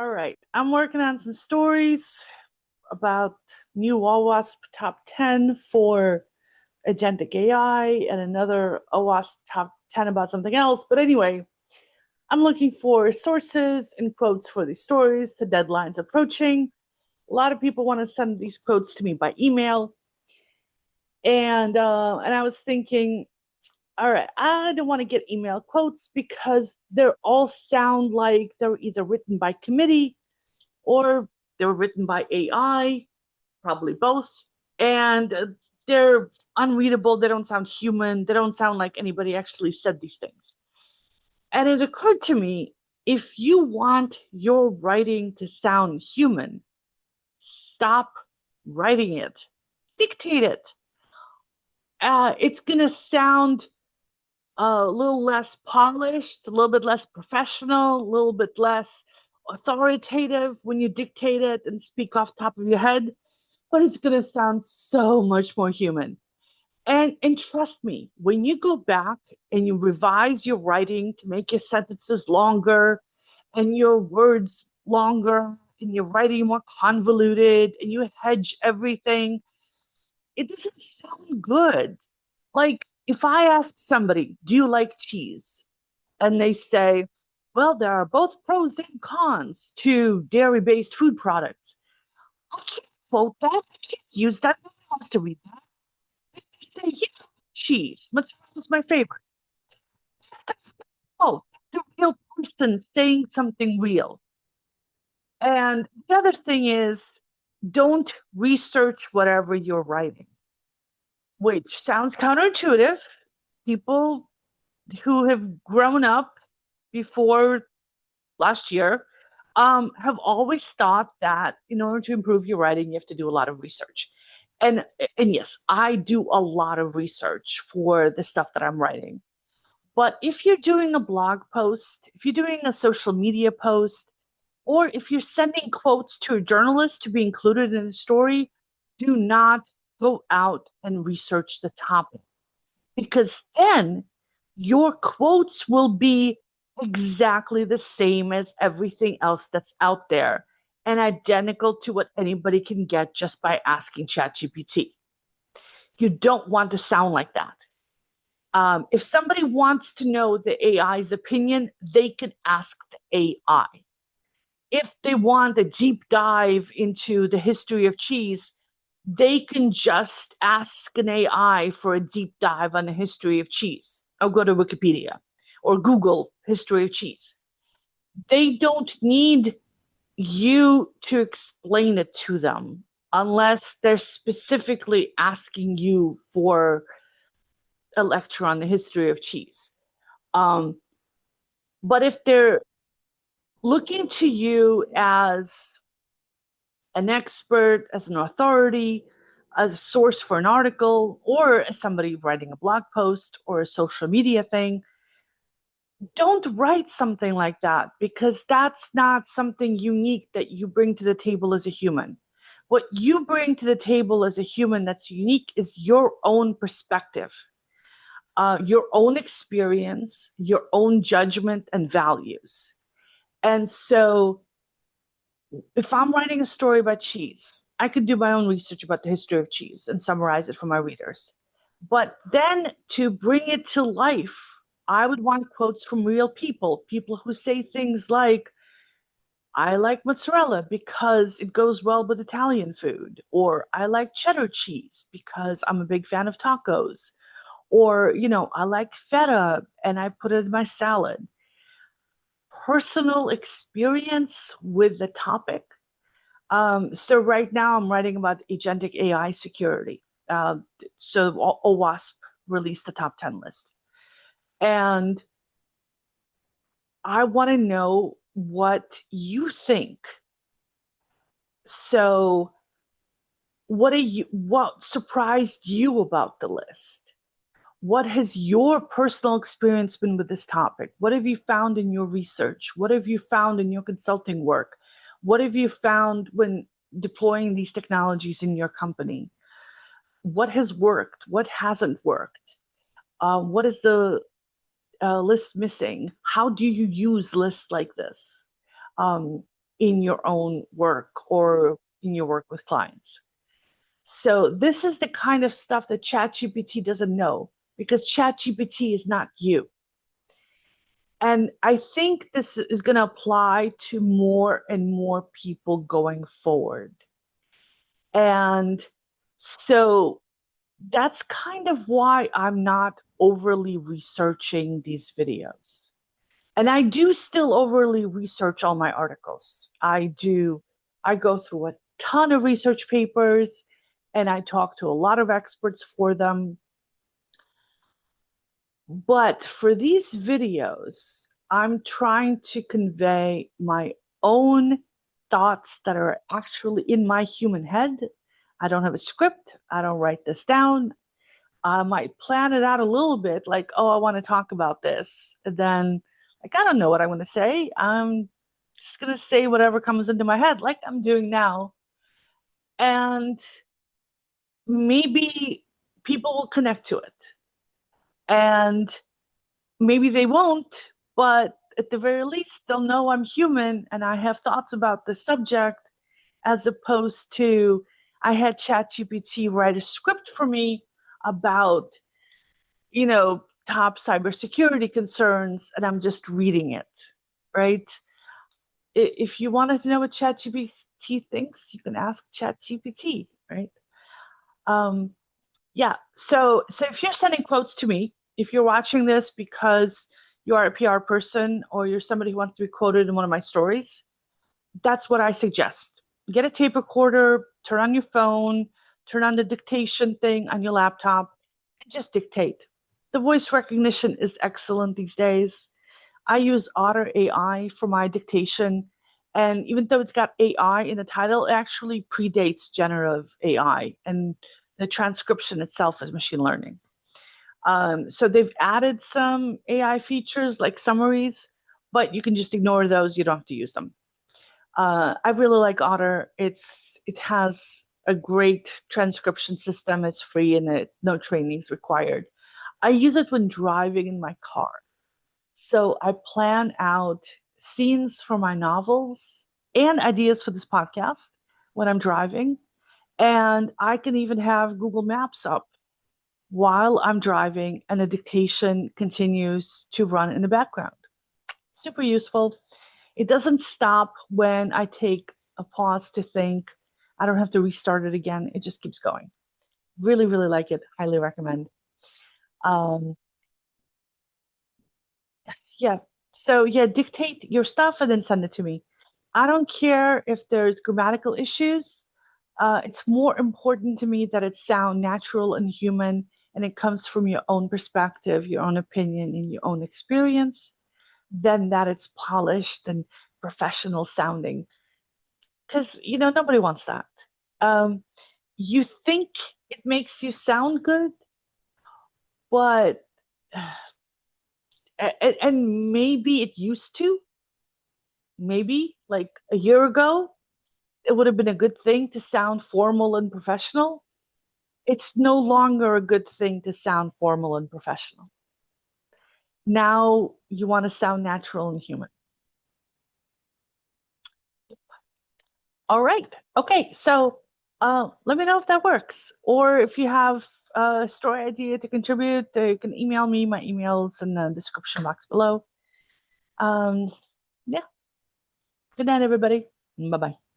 All right, I'm working on some stories about new OWASP top 10 for agentic AI and another OWASP top 10 about something else. But anyway, I'm looking for sources and quotes for these stories. The deadline's approaching. A lot of people want to send these quotes to me by email. And I was thinking, all right, I don't want to get email quotes because they all sound like they're either written by committee or they were written by AI, probably both. And they're unreadable. They don't sound human. They don't sound like anybody actually said these things. And it occurred to me, if you want your writing to sound human, stop writing it, dictate it. It's going to sound a little less polished, a little bit less professional, a little bit less authoritative when you dictate it and speak off the top of your head, but it's going to sound so much more human. And trust me, when you go back and you revise your writing to make your sentences longer and your words longer and your writing more convoluted and you hedge everything, it doesn't sound good. Like if I ask somebody, do you like cheese? And they say, well, there are both pros and cons to dairy-based food products. I can't quote that. I can't use that. No one wants to read that. I say, yeah, cheese. Mozzarella is my favorite. Oh, the real person saying something real. And the other thing is, don't research whatever you're writing, which sounds counterintuitive. People who have grown up before last year have always thought that in order to improve your writing, you have to do a lot of research. And and yes, I do a lot of research for the stuff that I'm writing. But if you're doing a blog post, if you're doing a social media post, or if you're sending quotes to a journalist to be included in a story, do not go out and research the topic because then your quotes will be exactly the same as everything else that's out there and identical to what anybody can get just by asking ChatGPT. You don't want to sound like that. If somebody wants to know the AI's opinion, they can ask the AI. If they want a deep dive into the history of cheese, they can just ask an AI for a deep dive on the history of cheese. I'll go to Wikipedia or Google history of cheese. They don't need you to explain it to them unless they're specifically asking you for a lecture on the history of cheese. Um, but if they're looking to you as an expert, as an authority, as a source for an article, or as somebody writing a blog post or a social media thing, don't write something like that because that's not something unique that you bring to the table as a human. What you bring to the table as a human that's unique is your own perspective, your own experience, your own judgment and values. And so if I'm writing a story about cheese, I could do my own research about the history of cheese and summarize it for my readers. But then to bring it to life, I would want quotes from real people, people who say things like, I like mozzarella because it goes well with Italian food, or I like cheddar cheese because I'm a big fan of tacos, or, I like feta and I put it in my salad. Personal experience with the topic. So right now I'm writing about agentic AI security. So OWASP released the top 10 list. And I want to know what you think. So what surprised you about the list? What has your personal experience been with this topic? What have you found in your research? What have you found in your consulting work? What have you found when deploying these technologies in your company? What has worked? What hasn't worked? What is the list missing? How do you use lists like this? Um, in your own work or in your work with clients. So this is the kind of stuff that ChatGPT doesn't know, because ChatGPT is not you. And I think this is going to apply to more and more people going forward. And so that's kind of why I'm not overly researching these videos. And I do still overly research all my articles. I go through a ton of research papers and I talk to a lot of experts for them. But for these videos, I'm trying to convey my own thoughts that are actually in my human head. I don't have a script. I don't write this down. I might plan it out a little bit, like, oh, I want to talk about this. And then, like, I don't know what I want to say. I'm just going to say whatever comes into my head, like I'm doing now. And maybe people will connect to it. And maybe they won't, but at the very least, they'll know I'm human and I have thoughts about the subject, as opposed to I had ChatGPT write a script for me about, top cybersecurity concerns, and I'm just reading it, right? If you wanted to know what ChatGPT thinks, you can ask ChatGPT, right? Um, yeah. So if you're sending quotes to me, if you're watching this because you are a PR person or you're somebody who wants to be quoted in one of my stories, that's what I suggest. Get a tape recorder, turn on your phone, turn on the dictation thing on your laptop, and just dictate. The voice recognition is excellent these days. I use Otter AI for my dictation. And even though it's got AI in the title, it actually predates generative AI. And the transcription itself is machine learning. So they've added some AI features like summaries, but you can just ignore those. You don't have to use them. I really like Otter. It has a great transcription system. It's free and it's no trainings required. I use it when driving in my car. So I plan out scenes for my novels and ideas for this podcast when I'm driving. And I can even have Google Maps up while I'm driving and the dictation continues to run in the background. Super useful. It doesn't stop when I take a pause to think. I don't have to restart it again. It just keeps going. Really, really like it. Highly recommend. Um, yeah. So yeah, dictate your stuff and then send it to me. I don't care if there's grammatical issues. It's more important to me that it sound natural and human and it comes from your own perspective, your own opinion, and your own experience, than that it's polished and professional sounding. Because, nobody wants that. Um, you think it makes you sound good, but, and maybe it used to, maybe like a year ago, it would have been a good thing to sound formal and professional. It's no longer a good thing to sound formal and professional. Now you want to sound natural and human. All right. Okay. So let me know if that works. Or if you have a story idea to contribute, you can email me. My email's in the description box below. Um, yeah. Good night, everybody. Bye bye.